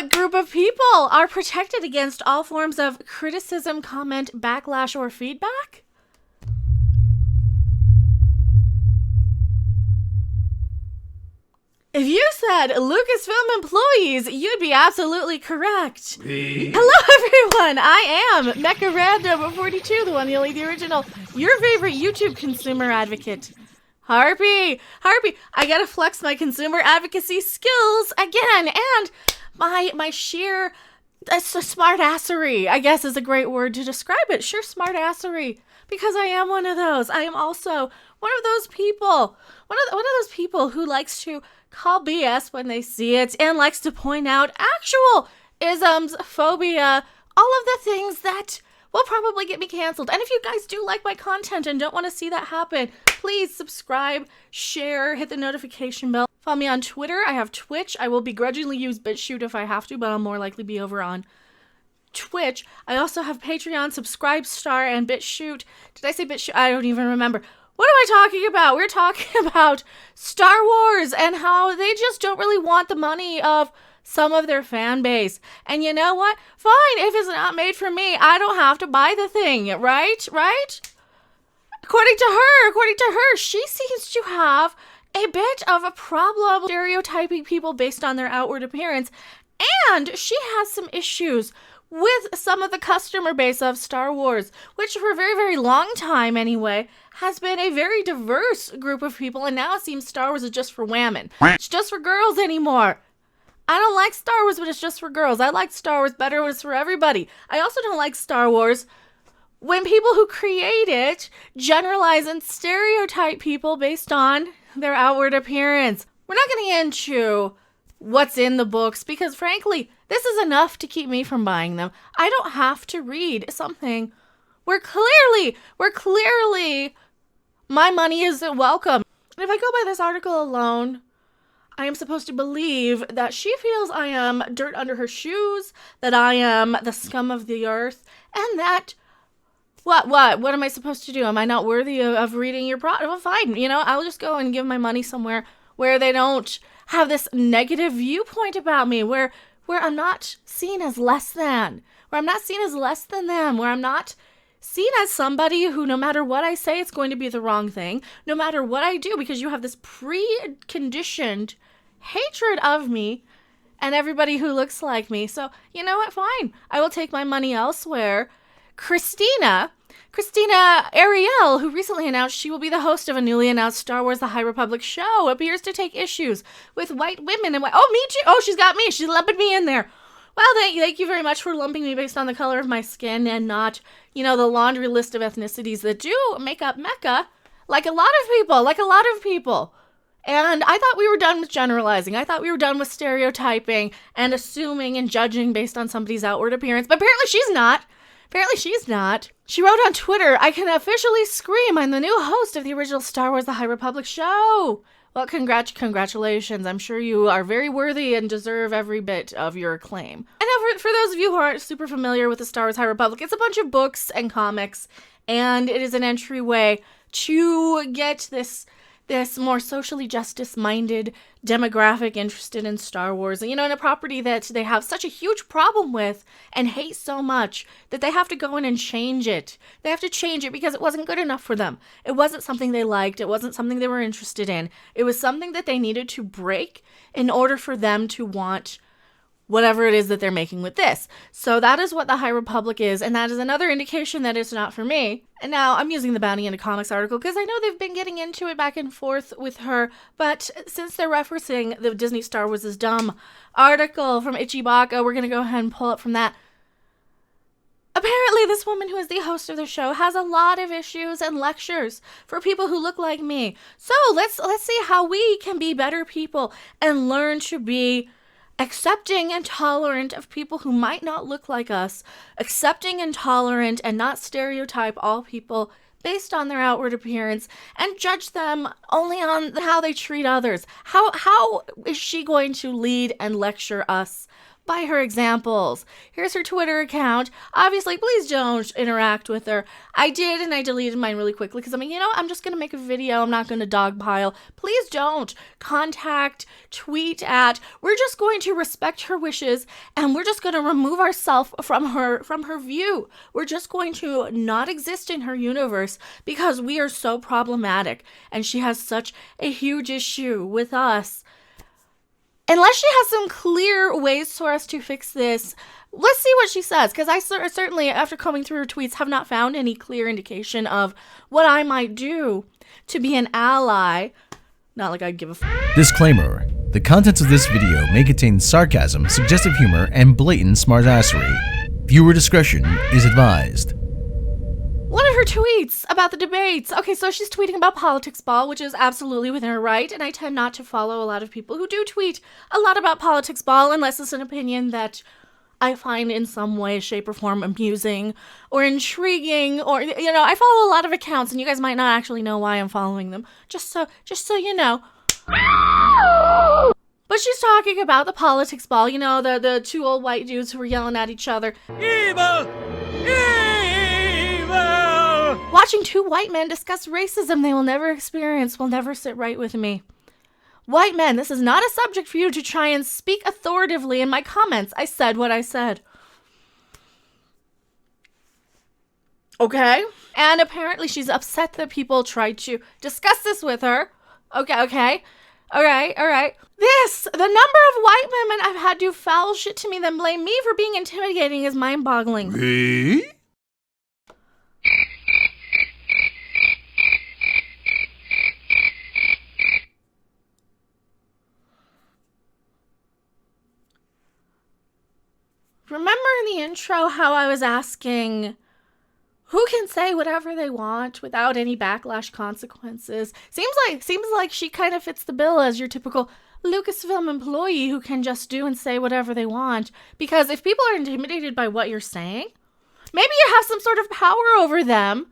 group of people are protected against all forms of criticism, comment, backlash, or feedback? If you said Lucasfilm employees, you'd be absolutely correct. Hello, everyone. I am Mecha Random 42, the one, the only, the original, your favorite YouTube consumer advocate. Harpy, I gotta flex my consumer advocacy skills again, and my sheer smartassery, I guess is a great word to describe it. Sure, smartassery, because I am one of those. I am also one of those people, one of those people who likes to call BS when they see it and likes to point out actual isms, phobia, all of the things that will probably get me canceled. And if you guys do like my content and don't want to see that happen, please subscribe, share, hit the notification bell. Follow me on Twitter. I have Twitch. I will begrudgingly use BitChute if I have to, but I'll more likely be over on Twitch. I also have Patreon, Subscribestar, and BitChute. Did I say BitChute? I don't even remember. What am I talking about? We're talking about Star Wars and how they just don't really want the money of some of their fan base. And you know what? Fine, if it's not made for me, I don't have to buy the thing, right? According to her, she seems to have a bit of a problem stereotyping people based on their outward appearance, and she has some issues with some of the customer base of Star Wars, which for a very, very long time anyway, has been a very diverse group of people, and now it seems Star Wars is just for women. It's just for girls anymore. I don't like Star Wars when it's just for girls. I like Star Wars better when it's for everybody. I also don't like Star Wars when people who create it generalize and stereotype people based on their outward appearance. We're not getting into what's in the books because, frankly, this is enough to keep me from buying them. I don't have to read something where clearly my money isn't welcome. And if I go by this article alone, I am supposed to believe that she feels I am dirt under her shoes, that I am the scum of the earth, and that what am I supposed to do? Am I not worthy of reading your product? Well, fine, I'll just go and give my money somewhere where they don't have this negative viewpoint about me, where I'm not seen as less than, where I'm not seen as less than them, where I'm not seen as somebody who, no matter what I say, it's going to be the wrong thing, no matter what I do, because you have this preconditioned hatred of me and everybody who looks like me. So, you know what? Fine. I will take my money elsewhere. Christina Ariel, who recently announced she will be the host of a newly announced Star Wars The High Republic show, appears to take issues with white women and me too. Oh, she's got me. She's lumping me in there. Well, thank you very much for lumping me based on the color of my skin and not, the laundry list of ethnicities that do make up Mecca, like a lot of people. And I thought we were done with generalizing. I thought we were done with stereotyping and assuming and judging based on somebody's outward appearance, but apparently she's not. She wrote on Twitter, "I can officially scream I'm the new host of the original Star Wars The High Republic show." Well, congratulations. I'm sure you are very worthy and deserve every bit of your acclaim. And for those of you who aren't super familiar with the Star Wars High Republic, it's a bunch of books and comics, and it is an entryway to get this more socially justice-minded demographic interested in Star Wars, in a property that they have such a huge problem with and hate so much that they have to go in and change it. They have to change it because it wasn't good enough for them. It wasn't something they liked. It wasn't something they were interested in. It was something that they needed to break in order for them to want whatever it is that they're making with this. So that is what the High Republic is, and that is another indication that it's not for me. And now I'm using the Bounty into Comics article because I know they've been getting into it back and forth with her, but since they're referencing the Disney Star Wars is Dumb article from Ichibaka, we're going to go ahead and pull up from that. Apparently, this woman who is the host of the show has a lot of issues and lectures for people who look like me. So let's see how we can be better people and learn to be accepting and tolerant of people who might not look like us, accepting and tolerant and not stereotype all people based on their outward appearance and judge them only on how they treat others. How is she going to lead and lecture us by her examples. Here's her Twitter account. Obviously, please don't interact with her. I did, and I deleted mine really quickly because I'm just going to make a video. I'm not going to dogpile. Please don't contact, tweet at. We're just going to respect her wishes, and we're just going to remove ourselves from her view. We're just going to not exist in her universe because we are so problematic, and she has such a huge issue with us. Unless she has some clear ways for us to fix this, let's see what she says, because I certainly, after combing through her tweets, have not found any clear indication of what I might do to be an ally. Not like I'd give a Disclaimer: the contents of this video may contain sarcasm, suggestive humor, and blatant smartassery. Viewer discretion is advised. One of her tweets about the debates. Okay, so she's tweeting about politics ball, which is absolutely within her right, and I tend not to follow a lot of people who do tweet a lot about politics ball unless it's an opinion that I find in some way, shape, or form amusing or intriguing, or, I follow a lot of accounts, and you guys might not actually know why I'm following them, just so you know. But she's talking about the politics ball, the two old white dudes who were yelling at each other. Evil! Watching two white men discuss racism they will never experience will never sit right with me. White men, this is not a subject for you to try and speak authoritatively in my comments. I said what I said. Okay. And apparently she's upset that people tried to discuss this with her. Okay. All right. The number of white women I've had do foul shit to me then blame me for being intimidating is mind-boggling. Me? Remember in the intro how I was asking who can say whatever they want without any backlash consequences? Seems like she kind of fits the bill as your typical Lucasfilm employee who can just do and say whatever they want. Because if people are intimidated by what you're saying, maybe you have some sort of power over them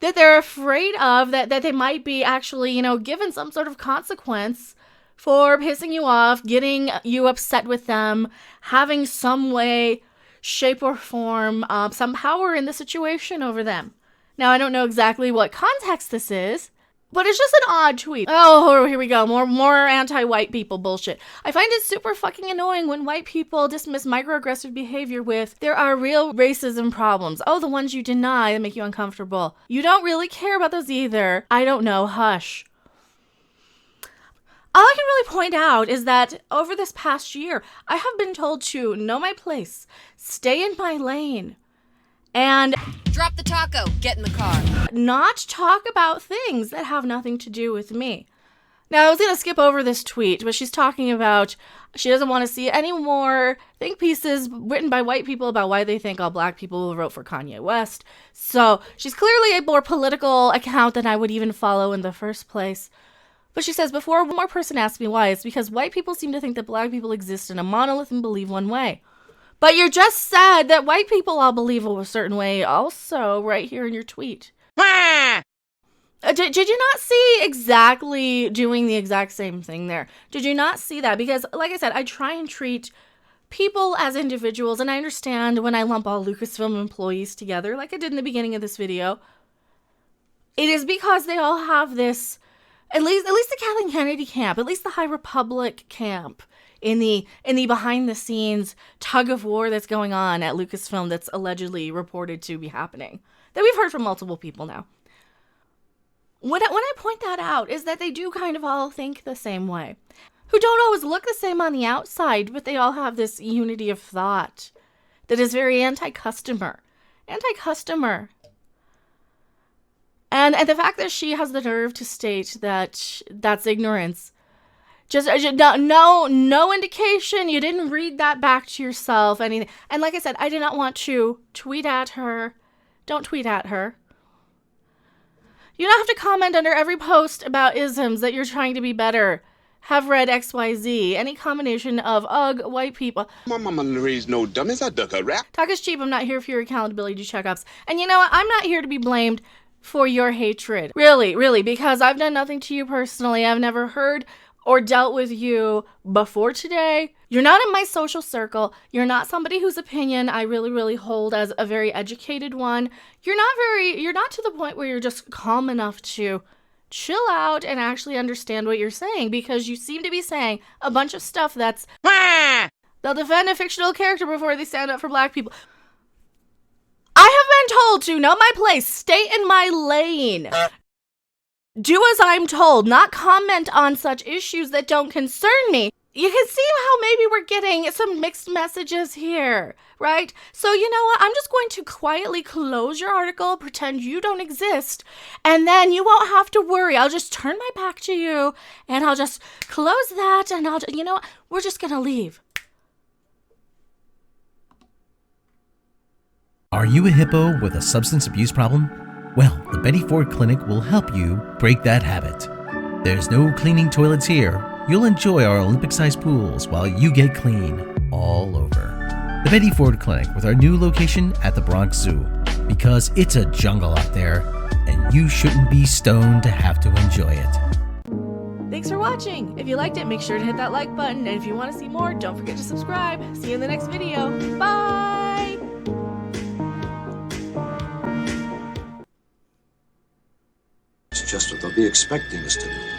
that they're afraid of, that they might be actually, given some sort of consequence for pissing you off, getting you upset with them, having some way, shape, or form, some power in the situation over them. Now, I don't know exactly what context this is, but it's just an odd tweet. Oh, here we go. More anti-white people bullshit. I find it super fucking annoying when white people dismiss microaggressive behavior with, there are real racism problems. Oh, the ones you deny that make you uncomfortable. You don't really care about those either. I don't know. Hush. All I can really point out is that over this past year, I have been told to know my place, stay in my lane, and drop the taco, get in the car. Not talk about things that have nothing to do with me. Now, I was going to skip over this tweet, but she's talking about she doesn't want to see any more think pieces written by white people about why they think all black people will vote for Kanye West. So she's clearly a more political account than I would even follow in the first place. But she says, before one more person asks me why, it's because white people seem to think that black people exist in a monolith and believe one way. But you just said that white people all believe a certain way also right here in your tweet. Did you not see exactly doing the exact same thing there? Did you not see that? Because, like I said, I try and treat people as individuals, and I understand when I lump all Lucasfilm employees together, like I did in the beginning of this video, it is because they all have this, at least the Kathleen Kennedy camp, at least the High Republic camp, in the behind the scenes tug of war that's going on at Lucasfilm that's allegedly reported to be happening, that we've heard from multiple people now. When I point that out is that they do kind of all think the same way, who don't always look the same on the outside, but they all have this unity of thought that is very anti-customer. And the fact that she has the nerve to state that that's ignorance, just no indication, you didn't read that back to yourself, anything. And like I said, I did not want to tweet at her. Don't tweet at her. You don't have to comment under every post about isms that you're trying to be better. Have read XYZ. Any combination of white people. My mama raised no dummies. I duck a rap. Talk is cheap. I'm not here for your accountability checkups. And you know what? I'm not here to be blamed for your hatred. Really, because I've done nothing to you personally. I've never heard or dealt with you before today. You're not in my social circle. You're not somebody whose opinion I really, really hold as a very educated one. You're not to the point where you're just calm enough to chill out and actually understand what you're saying, because you seem to be saying a bunch of stuff that's they'll defend a fictional character before they stand up for black people. I have been told to know my place, stay in my lane. Do as I'm told, not comment on such issues that don't concern me. You can see how maybe we're getting some mixed messages here, right? So you know what? I'm just going to quietly close your article, pretend you don't exist, and then you won't have to worry. I'll just turn my back to you, and I'll just close that, and you know what? We're just gonna leave. Are you a hippo with a substance abuse problem? Well, the Betty Ford Clinic will help you break that habit. There's no cleaning toilets here. You'll enjoy our Olympic-sized pools while you get clean all over. The Betty Ford Clinic with our new location at the Bronx Zoo, because it's a jungle out there and you shouldn't be stoned to have to enjoy it. Thanks for watching. If you liked it, make sure to hit that like button, and if you want to see more, don't forget to subscribe. See you in the next video. Bye! It's just what they'll be expecting us to do.